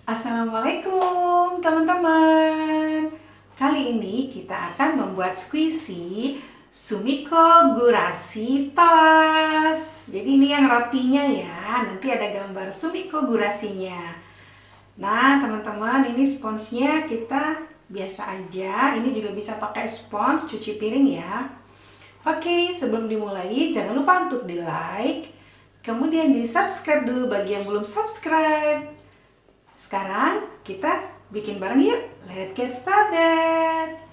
Assalamualaikum teman-teman. Kali ini kita akan membuat squishy Sumikko Gurashi tas. Jadi ini yang rotinya ya. Nanti ada gambar Sumikko Gurashinya. Nah teman-teman, ini sponsnya kita biasa aja. Ini juga bisa pakai spons cuci piring ya. Oke, sebelum dimulai jangan lupa untuk di like, kemudian di subscribe dulu bagi yang belum subscribe. Sekarang kita bikin bareng yuk. Let's get started.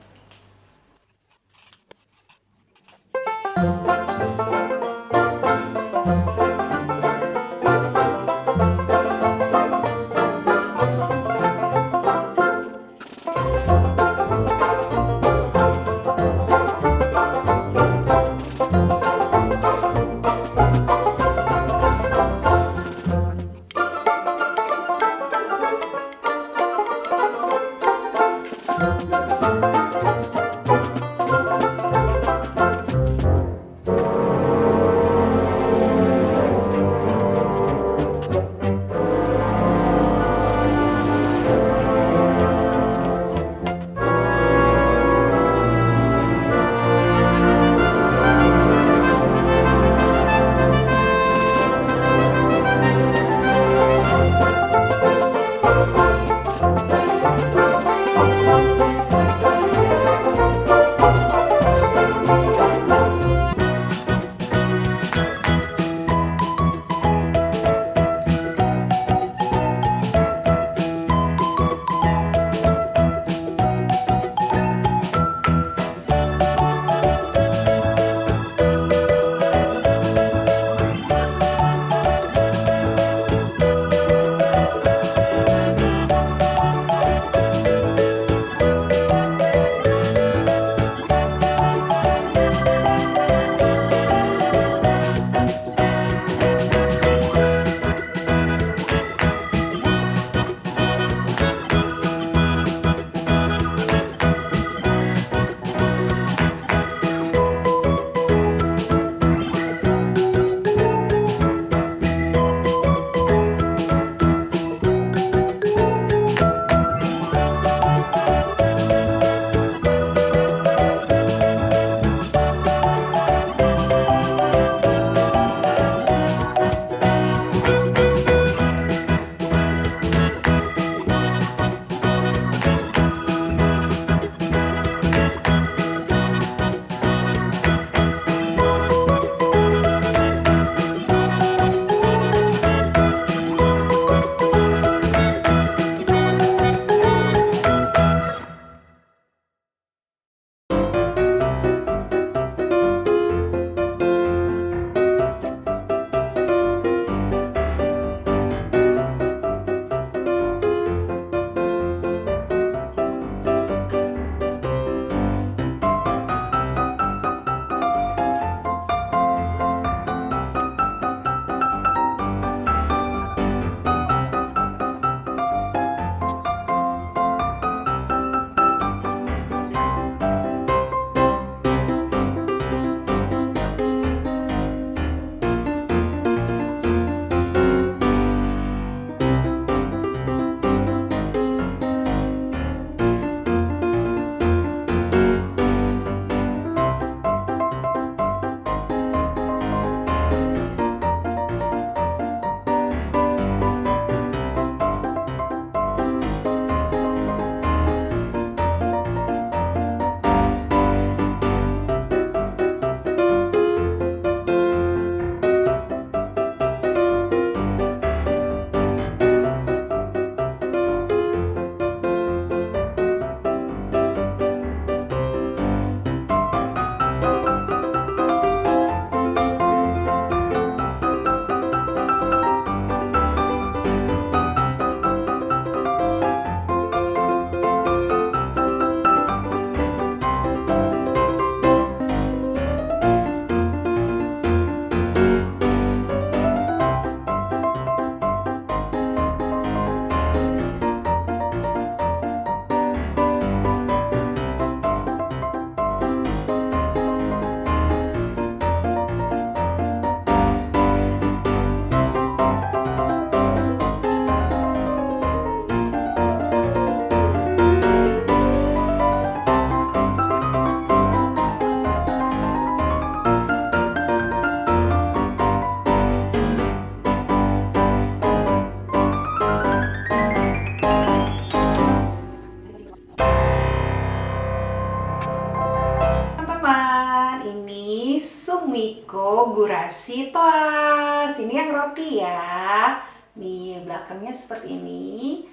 Gurashi toast. Ini yang roti ya. Nih, belakangnya seperti ini.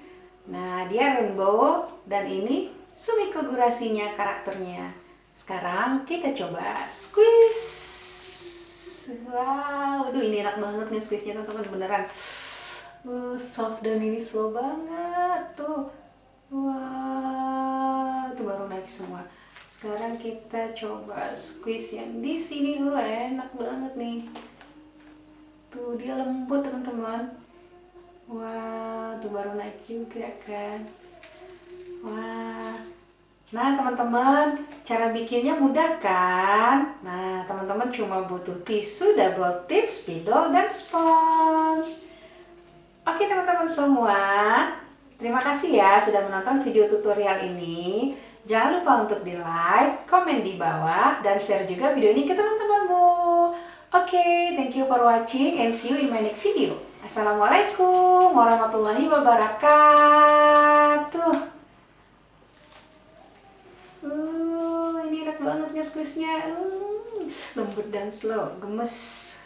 Nah, dia rainbow dan ini Sumikko Gurashinya karakternya. Sekarang kita coba squeeze. Wow, aduh ini enak banget nih squeeze-nya teman-teman, beneran. Soft dan ini slow banget tuh. Wah, itu baru naik semua. Sekarang kita coba squeeze yang di sini. Enak banget nih. Tuh dia lembut teman-teman. Wah, tuh baru naik juga kan. Wah. Nah teman-teman, cara bikinnya mudah kan? Nah teman-teman cuma butuh tisu, double tip, spidol, dan spons. Oke teman-teman semua, terima kasih ya sudah menonton video tutorial ini. Jangan lupa untuk di like, komen di bawah, dan share juga video ini ke teman-temanmu. Oke, thank you for watching and see you in my next video. Assalamualaikum warahmatullahi wabarakatuh. Ini enak banget ya squeeze-nya. Lembut dan slow, gemes.